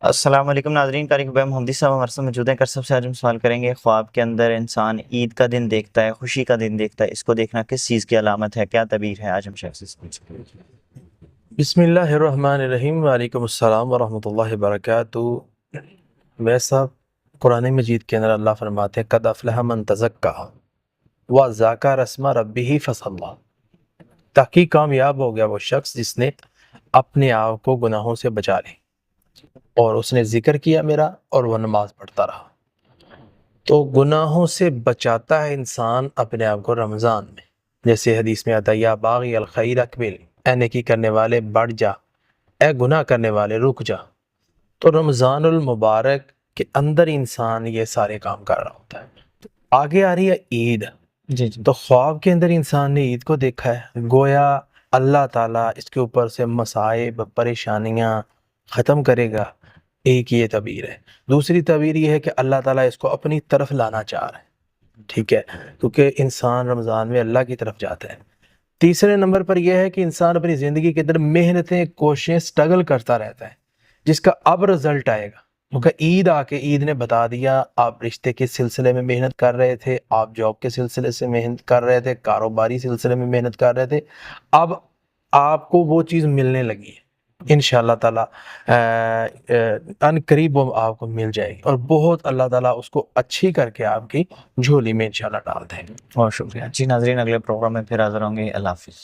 السلام علیکم ناظرین، طارق بھائی محمدی صاحب ہمارے ساتھ موجود ہیں۔ سب سے آج ہم سوال کریں گے، خواب کے اندر انسان عید کا دن دیکھتا ہے، خوشی کا دن دیکھتا ہے، اس کو دیکھنا کس چیز کی علامت ہے، کیا تعبیر ہے؟ آج ہم شیخ سے بسم اللہ الرحمن الرحیم، وعلیکم السلام ورحمۃ اللہ وبرکاتہ۔ ویسا قرآن مجید کے اندر اللہ فرماتے ہیں قد افلح من تزکا وذکر اسم ربہ فصلی۔ تحقیق کامیاب ہو گیا وہ شخص جس نے اپنے آپ کو گناہوں سے بچا لی اور اس نے ذکر کیا میرا اور وہ نماز پڑھتا رہا۔ تو گناہوں سے بچاتا ہے انسان اپنے آپ کو رمضان میں، جیسے حدیث میں آتا ہے یا باغی الخیر اقبل، اے نیکی کرنے والے بڑھ جا، اے گناہ کرنے والے رک جا۔ تو رمضان المبارک کے اندر انسان یہ سارے کام کر رہا ہوتا ہے۔ آگے آ رہی ہے عید۔ جی تو خواب کے اندر انسان نے عید کو دیکھا ہے، گویا اللہ تعالیٰ اس کے اوپر سے مصائب پریشانیاں ختم کرے گا۔ ایک یہ تعبیر ہے۔ دوسری تعبیر یہ ہے کہ اللہ تعالیٰ اس کو اپنی طرف لانا چاہ رہا ہے، ٹھیک ہے، کیونکہ انسان رمضان میں اللہ کی طرف جاتا ہے۔ تیسرے نمبر پر یہ ہے کہ انسان اپنی زندگی کے اندر محنتیں، کوششیں، سٹرگل کرتا رہتا ہے، جس کا اب رزلٹ آئے گا۔ کیونکہ عید آ کے عید نے بتا دیا، آپ رشتے کے سلسلے میں محنت کر رہے تھے، آپ جاب کے سلسلے سے محنت کر رہے تھے، کاروباری سلسلے میں محنت کر رہے تھے، اب آپ کو وہ چیز ملنے لگی ہے۔ انشاءاللہ تعالیٰ ان قریب وہ آپ کو مل جائے گی، اور بہت اللہ تعالیٰ اس کو اچھی کر کے آپ کی جھولی میں انشاءاللہ ڈال دیں گے۔ بہت شکریہ جی ناظرین، اگلے پروگرام میں پھر حاضر ہوں گے۔ اللہ حافظ۔